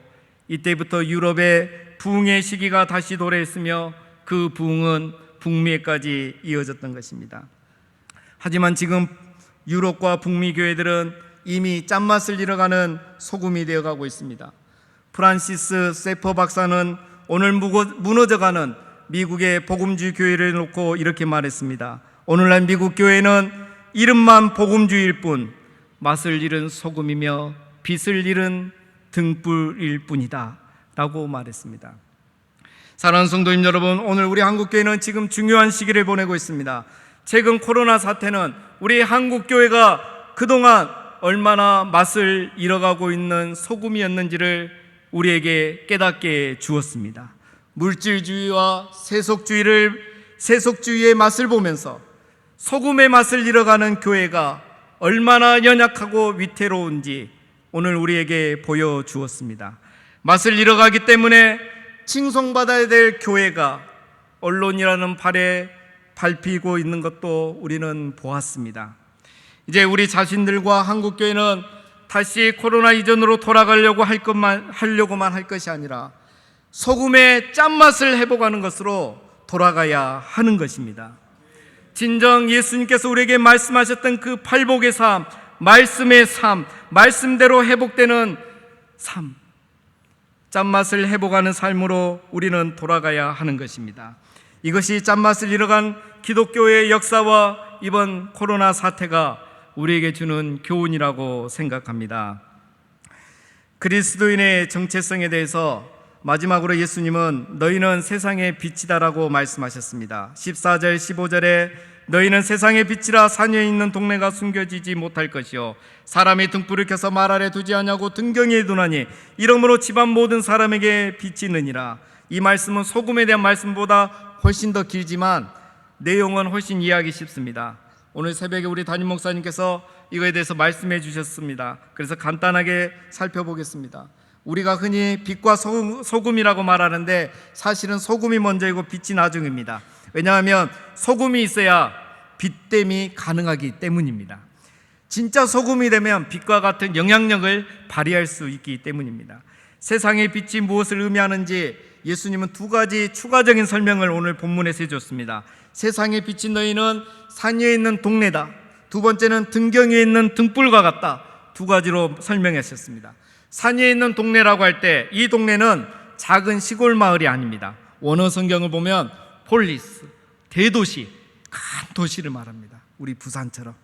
이때부터 유럽의 부흥의 시기가 다시 도래했으며 그 부흥은 북미에까지 이어졌던 것입니다. 하지만 지금 유럽과 북미 교회들은 이미 짠맛을 잃어가는 소금이 되어가고 있습니다. 프란시스 세퍼 박사는 오늘 무너져가는 미국의 복음주의 교회를 놓고 이렇게 말했습니다. 오늘날 미국 교회는 이름만 복음주의일 뿐 맛을 잃은 소금이며 빛을 잃은 등불일 뿐이다 라고 말했습니다. 사랑하는 성도님 여러분, 오늘 우리 한국교회는 지금 중요한 시기를 보내고 있습니다. 최근 코로나 사태는 우리 한국교회가 그동안 얼마나 맛을 잃어가고 있는 소금이었는지를 우리에게 깨닫게 주었습니다. 물질주의와 세속주의의 맛을 보면서 소금의 맛을 잃어가는 교회가 얼마나 연약하고 위태로운지 오늘 우리에게 보여주었습니다. 맛을 잃어가기 때문에 칭송받아야 될 교회가 언론이라는 발에 밟히고 있는 것도 우리는 보았습니다. 이제 우리 자신들과 한국교회는 다시 코로나 이전으로 돌아가려고 하려고만 할 것이 아니라 소금의 짠맛을 회복하는 것으로 돌아가야 하는 것입니다. 진정 예수님께서 우리에게 말씀하셨던 그 팔복의 삶, 말씀의 삶, 말씀대로 회복되는 삶, 짠맛을 회복하는 삶으로 우리는 돌아가야 하는 것입니다. 이것이 짠맛을 잃어간 기독교의 역사와 이번 코로나 사태가 우리에게 주는 교훈이라고 생각합니다. 그리스도인의 정체성에 대해서 마지막으로 예수님은 너희는 세상의 빛이다라고 말씀하셨습니다. 14절 15절에 너희는 세상의 빛이라 산 위에 있는 동네가 숨겨지지 못할 것이요 사람이 등불을 켜서 말 아래 두지 않냐고 등경이에 두나니 이러므로 집안 모든 사람에게 빛이 있느니라. 이 말씀은 소금에 대한 말씀보다 훨씬 더 길지만 내용은 훨씬 이해하기 쉽습니다. 오늘 새벽에 우리 담임 목사님께서 이거에 대해서 말씀해 주셨습니다. 그래서 간단하게 살펴보겠습니다. 우리가 흔히 빛과 소금이라고 말하는데 사실은 소금이 먼저이고 빛이 나중입니다. 왜냐하면 소금이 있어야 빛됨이 가능하기 때문입니다. 진짜 소금이 되면 빛과 같은 영향력을 발휘할 수 있기 때문입니다. 세상의 빛이 무엇을 의미하는지 예수님은 두 가지 추가적인 설명을 오늘 본문에서 해줬습니다. 세상의 빛인 너희는 산 위에 있는 동네다. 두 번째는 등경 위에 있는 등불과 같다. 두 가지로 설명하셨습니다. 산 위에 있는 동네라고 할 때 이 동네는 작은 시골 마을이 아닙니다. 원어 성경을 보면 폴리스, 대도시, 큰 도시를 말합니다. 우리 부산처럼.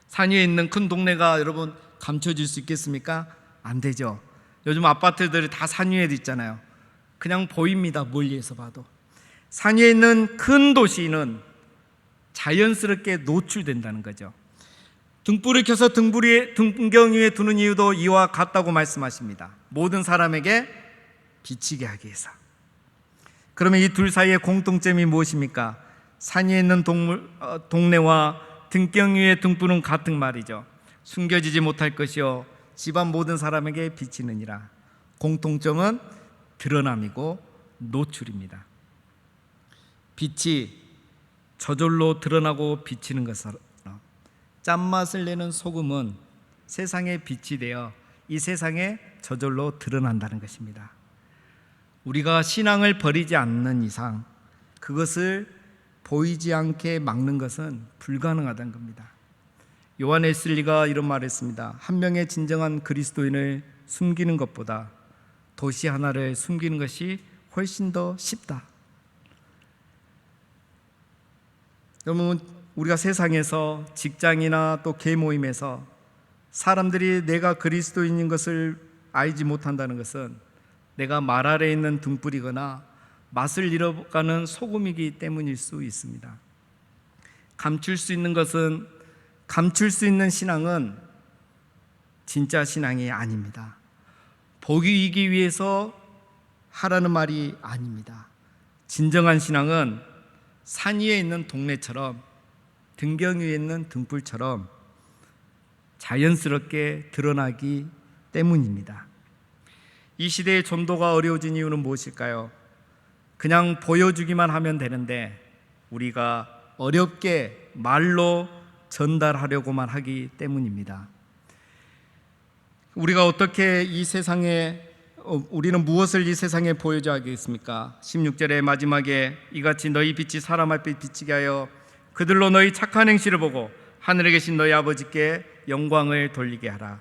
산 위에 있는 큰 동네가 여러분 감춰질 수 있겠습니까? 안 되죠. 요즘 아파트들이 다 산 위에 있잖아요. 그냥 보입니다. 멀리에서 봐도. 산 위에 있는 큰 도시는 자연스럽게 노출된다는 거죠. 등불을 켜서 등경 위에 두는 이유도 이와 같다고 말씀하십니다. 모든 사람에게 비치게 하기 위해서. 그러면 이 둘 사이의 공통점이 무엇입니까? 산 위에 있는 동네와 등경 위의 등불은 같은 말이죠. 숨겨지지 못할 것이요 집안 모든 사람에게 비치느니라. 공통점은 드러남이고 노출입니다. 빛이 저절로 드러나고 비치는 것처럼 짠맛을 내는 소금은 세상의 빛이 되어 이 세상에 저절로 드러난다는 것입니다. 우리가 신앙을 버리지 않는 이상 그것을 보이지 않게 막는 것은 불가능하다는 겁니다. 요한 웨슬리가 이런 말을 했습니다. 한 명의 진정한 그리스도인을 숨기는 것보다 도시 하나를 숨기는 것이 훨씬 더 쉽다. 여러분, 우리가 세상에서 직장이나 또 계모임에서 사람들이 내가 그리스도인인 것을 알지 못한다는 것은 내가 말 아래 있는 등불이거나 맛을 잃어가는 소금이기 때문일 수 있습니다. 감출 수 있는 신앙은 진짜 신앙이 아닙니다. 보이기 위해서 하라는 말이 아닙니다. 진정한 신앙은 산 위에 있는 동네처럼 등경 위에 있는 등불처럼 자연스럽게 드러나기 때문입니다. 이 시대의 전도가 어려워진 이유는 무엇일까요? 그냥 보여주기만 하면 되는데 우리가 어렵게 말로 전달하려고만 하기 때문입니다. 우리가 어떻게 이 세상에 우리는 무엇을 이 세상에 보여줘야 하겠습니까? 16절의 마지막에 이같이 너희 빛이 사람 앞에 비치게 하여 그들로 너희 착한 행실을 보고 하늘에 계신 너희 아버지께 영광을 돌리게 하라.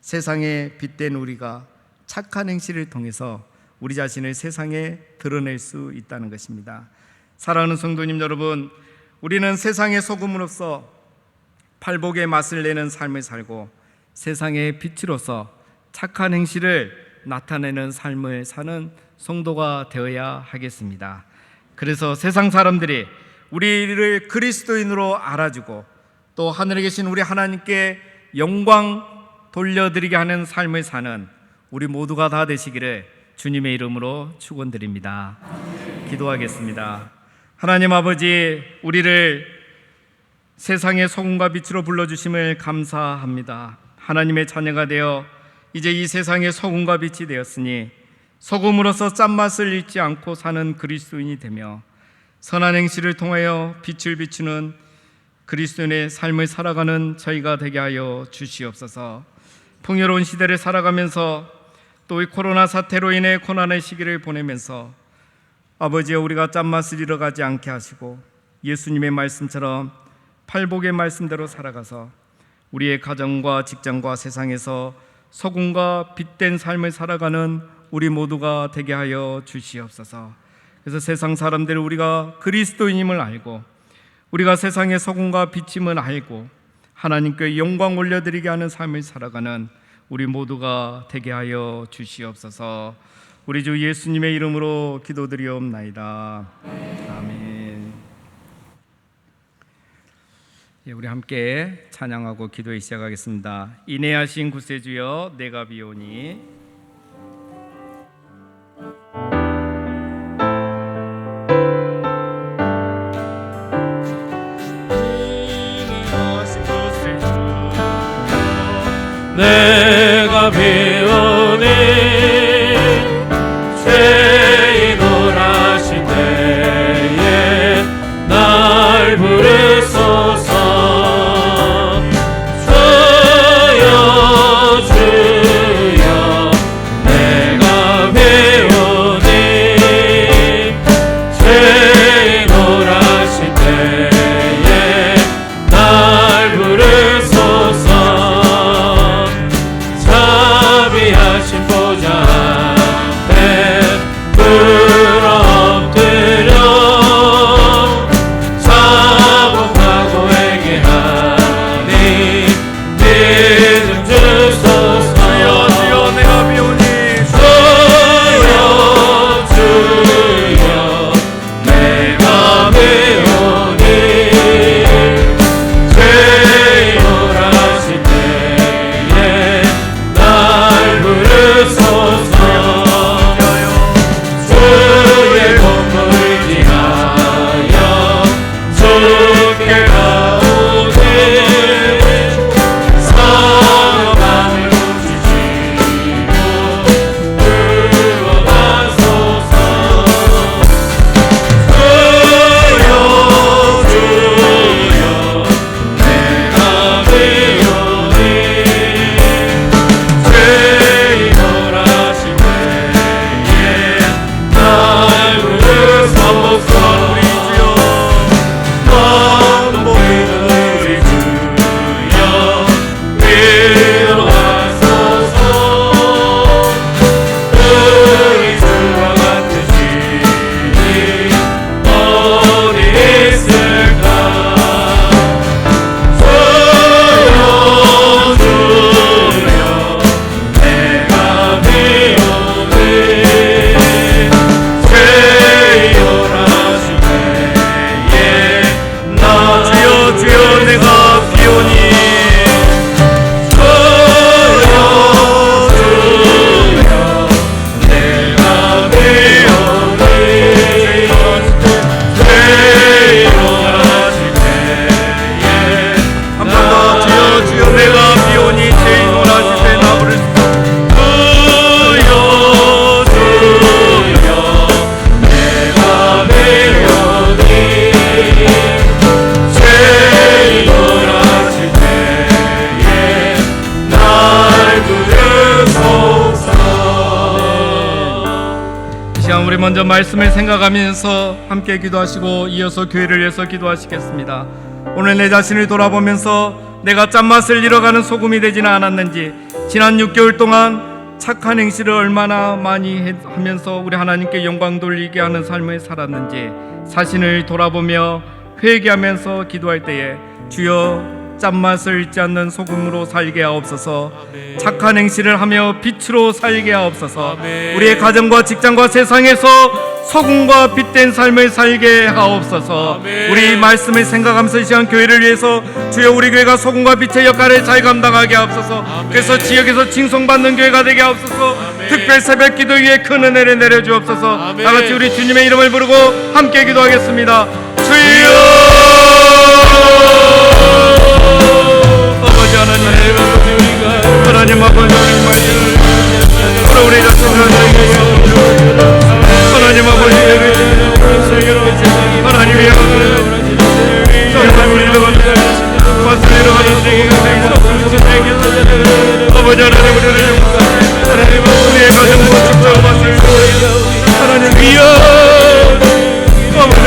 세상에 빛된 우리가 착한 행실을 통해서 우리 자신을 세상에 드러낼 수 있다는 것입니다. 사랑하는 성도님 여러분, 우리는 세상의 소금으로서 팔복의 맛을 내는 삶을 살고 세상의 빛으로서 착한 행실을 나타내는 삶을 사는 성도가 되어야 하겠습니다. 그래서 세상 사람들이 우리를 그리스도인으로 알아주고 또 하늘에 계신 우리 하나님께 영광 돌려드리게 하는 삶을 사는 우리 모두가 다 되시기를 주님의 이름으로 축원드립니다. 기도하겠습니다. 하나님 아버지, 우리를 세상의 소금과 빛으로 불러주심을 감사합니다. 하나님의 자녀가 되어 이제 이 세상의 소금과 빛이 되었으니 소금으로서 짠맛을 잃지 않고 사는 그리스도인이 되며 선한 행실을 통하여 빛을 비추는 그리스도인의 삶을 살아가는 저희가 되게 하여 주시옵소서. 풍요로운 시대를 살아가면서 또 이 코로나 사태로 인해 고난의 시기를 보내면서 아버지여, 우리가 짠맛을 잃어가지 않게 하시고 예수님의 말씀처럼 팔복의 말씀대로 살아가서 우리의 가정과 직장과 세상에서 소금과 빛된 삶을 살아가는 우리 모두가 되게 하여 주시옵소서. 그래서 세상 사람들이 우리가 그리스도인임을 알고 우리가 세상의 소금과 빛임을 알고 하나님께 영광 올려드리게 하는 삶을 살아가는 우리 모두가 되게 하여 주시옵소서. 우리 주 예수님의 이름으로 기도드리옵나이다. 아멘. 우리 함께 찬양하고 기도에 시작하겠습니다. 인내하신 구세주여 내가 비오니. 인내하신 구세주여 내가 비오니 죄인 오라신 때에 날 부르소서. 주여 주여 내가 비오니 죄인 오라신 때에 날 부르소서. 시간 우리 먼저 말씀을 생각하면서 함께 기도하시고 이어서 교회를 위해서 기도하시겠습니다. 오늘 내 자신을 돌아보면서 내가 짠맛을 잃어가는 소금이 되지는 않았는지, 지난 6개월 동안 착한 행실을 얼마나 많이 하면서 우리 하나님께 영광 돌리게 하는 삶을 살았는지 자신을 돌아보며 회개하면서 기도할 때에 주여 짠맛을 잊지 않는 소금으로 살게 하옵소서. 착한 행실을 하며 빛으로 살게 하옵소서. 우리의 가정과 직장과 세상에서 소금과 빛된 삶을 살게 하옵소서. 우리 말씀을 생각하면서 이 시간 교회를 위해서 주여 우리 교회가 소금과 빛의 역할을 잘 감당하게 하옵소서. 그래서 지역에서 칭송받는 교회가 되게 하옵소서. 특별 새벽 기도 위에 큰 은혜를 내려주옵소서. 다같이 우리 주님의 이름을 부르고 함께 기도하겠습니다. 주여 아버지 하나님, 하나님 아버지 하나님 말씀을 우리 자신을 하나님 아버지 하나님의 정말 우리를 말씀을 일어나는 아버지 하나님 우리의 가정과 직장 말씀을 하나님 위여 아버지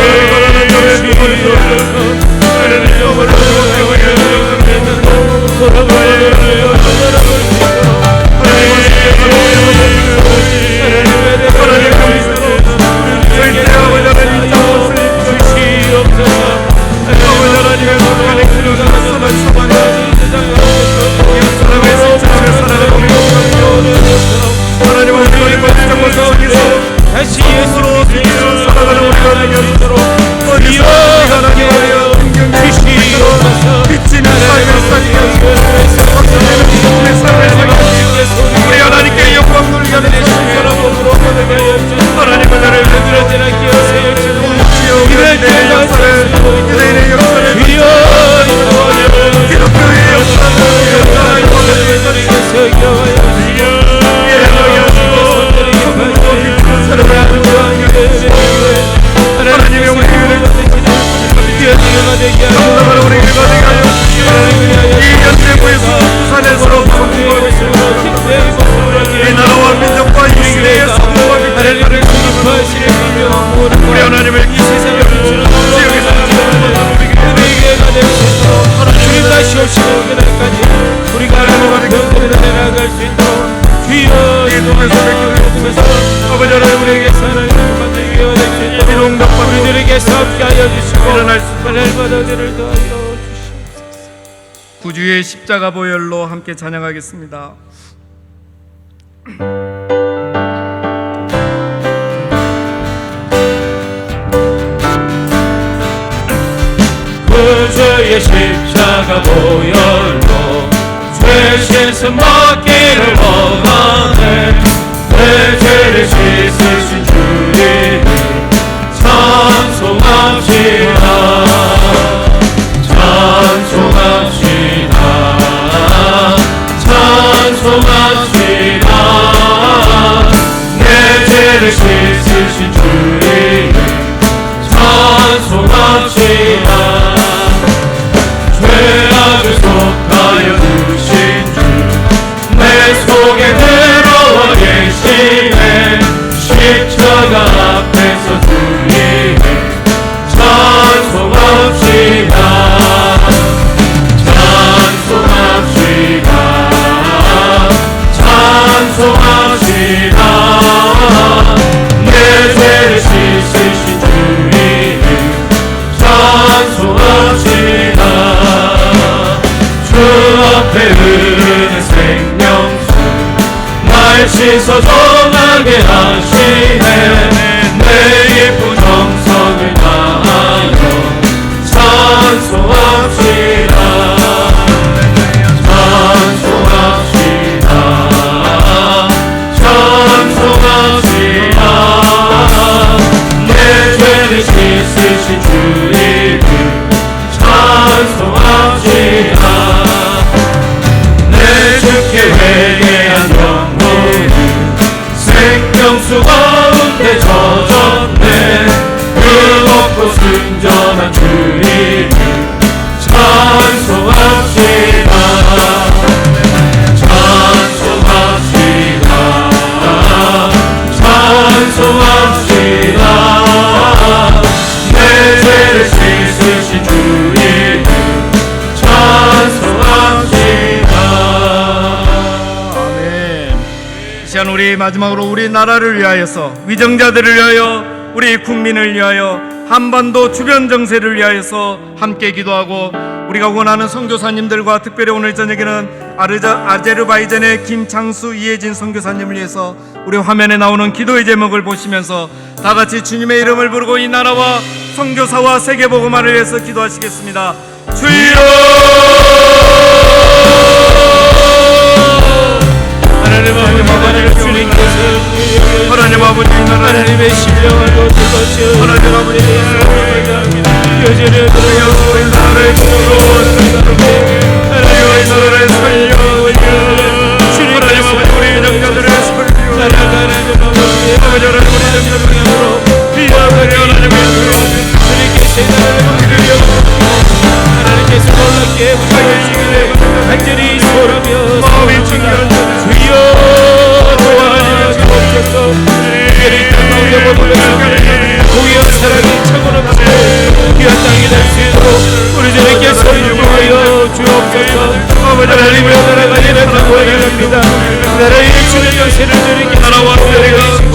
다시 예수로 살아가는 우리가 되게 하소서. 어디서 빛이는 삶을 살게 하소서. 우리 하나님께 영광 돌리게 하소서. 하나님의 나라를 기도의 역사를, 기도의 역사를, 기독교의 역사를 하나님의 우리 교회를 감당하는 우리 교회가 되게 하여 이 현대부에서 부산에서 성공하고 있습니다. 이 나라와 민족과 이 시대의 성공과 빛을 우리 하나님을 이 세상에 지역에서 주님 다시 오시는 그날까지 우리가 하나님과 경배를 내려갈 수 있도록 주여 이 동에서 아버지 하나님 우리에게 사랑을 만들게 하여 주시고 우리들에게 함께 하여 주시고 날마다 은혜를 더하여 주시옵소서. 구주의 십자가 보혈로 함께 찬양하겠습니다. 구주의 십자가 보혈로 죄신 맡기를 원하네. 내 죄를 씻으신 주님 찬송합시다. 찬송합시다. 찬송합시다. 내 죄를 씻으신 주님 찬송합시다. 죄악을 속하여 두신 주 내 속에 들어와 계시네. 십자가 앞에서 주님을 찬송합시다. 찬송합시다. 찬송합시다. 내 죄를 씻으신 주님을 찬송합시다. 주 앞에 흐르는 생명수 날 씻어 정하게 하시네. 내 예쁜 정성을 다하여 찬송합시다. 찬송합시다. 찬송합시다. 내 죄를 씻으신 주님을 찬송합시다. 내 주께 회개한 영혼은 생명수 가운데 젖었네. 뜨겁고 순전한 주님을 찬송합시다. 찬송합시다. 찬송합시다. 특별히 마지막으로 우리 나라를 위하여서, 위정자들을 위하여, 우리 국민을 위하여, 한반도 주변 정세를 위하여서 함께 기도하고, 우리가 원하는 선교사님들과 특별히 오늘 저녁에는 아제르바이잔의 김창수, 이혜진 선교사님을 위해서 우리 화면에 나오는 기도의 제목을 보시면서 다 같이 주님의 이름을 부르고 이 나라와 선교사와 세계복음화를 위해서 기도하시겠습니다. 주여! 하나님 아버지, 하나님 주님께서 하나님 아버지, 하나님의 신령을 거쳐 하나님 아버지, 여전히 우리 나라의 하나님의 나라의 살려, 하나님 아버지, 우리 위정자들의 살려, 아버지, 하나님 우리 위정자들의 하나님께서 놀랍게 무사히 간절히 소라며 마음이 주여 도와주옵소서. 특별히 땅 가운데 모든 공의와 사랑이 차고넘치고 귀한 땅이 될 수 있도록 우리 주님께서 인도하여 주옵소서. 하나님의 나라가 일어나고 일어납니다. 나라의 주는 영세를 주님께 나라와 주시고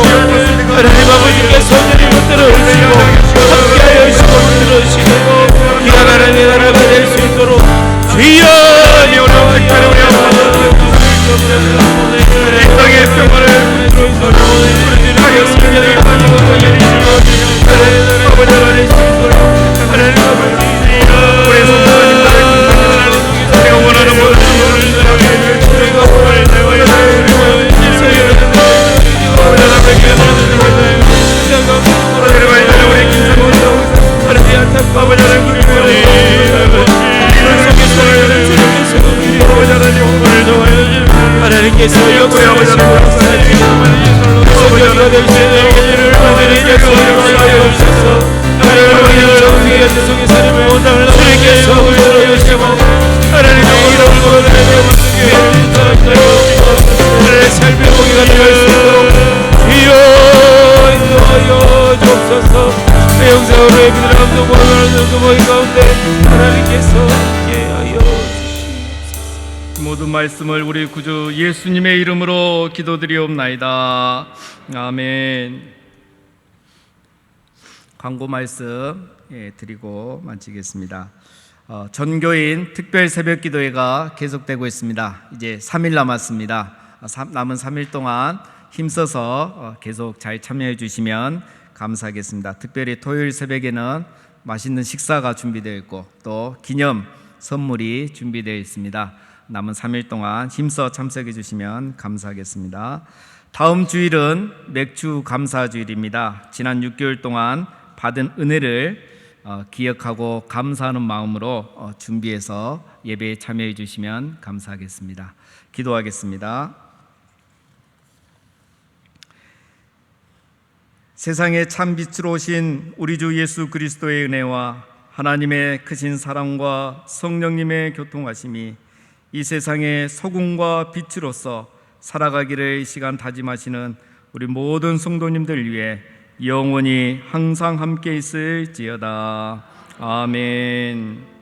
하나님 아버지께서 주님 붙들어 주시고 함께하여 주시고 붙들어 주시고 귀한 하나님의 나라가 될 수 있도록 주여 이 땅의 평화를 하여 승리를 가지고 예리시고 아버지 하나님 우리 선교사님들의 우리가 원하는 모든 하나님께서 역사하시고 성령과 될 수 있는 하나님께서 역사하여 주셔서 하나님의 정의의 죄송의 사람을 주님께서 붙들어 주시고 하나님의 이름을 거듭내며 하나님의 삶의 공의가 될 수 있도록 주여 인도하여 주옵소서. 내 영상으로 예비를 감독 원하는 그 모임 가운데 하나님께서 함께하여 모든 말씀을 우리 구주 예수님의 이름으로 기도드리옵나이다. 아멘. 광고 말씀 드리고 마치겠습니다. 전교인 특별 새벽 기도회가 계속되고 있습니다. 이제 3일 남았습니다. 남은 3일 동안 힘써서 계속 잘 참여해 주시면 감사하겠습니다. 특별히 토요일 새벽에는 맛있는 식사가 준비되어 있고 또 기념 선물이 준비되어 있습니다. 남은 3일 동안 힘써 참석해 주시면 감사하겠습니다. 다음 주일은 맥주 감사 주일입니다. 지난 6개월 동안 받은 은혜를 기억하고 감사하는 마음으로 준비해서 예배에 참여해 주시면 감사하겠습니다. 기도하겠습니다. 세상에 참 빛으로 오신 우리 주 예수 그리스도의 은혜와 하나님의 크신 사랑과 성령님의 교통하심이 이 세상의 소금과 빛으로서 살아가기를 이 시간 다짐하시는 우리 모든 성도님들 위해 영원히 항상 함께 있을지어다. 아멘.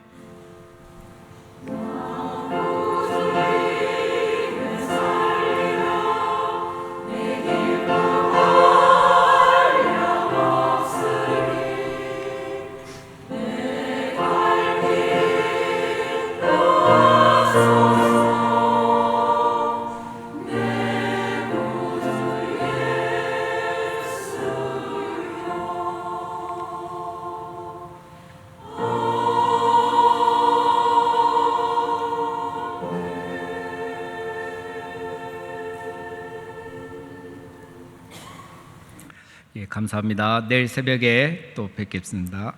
감사합니다. 내일 새벽에 또 뵙겠습니다.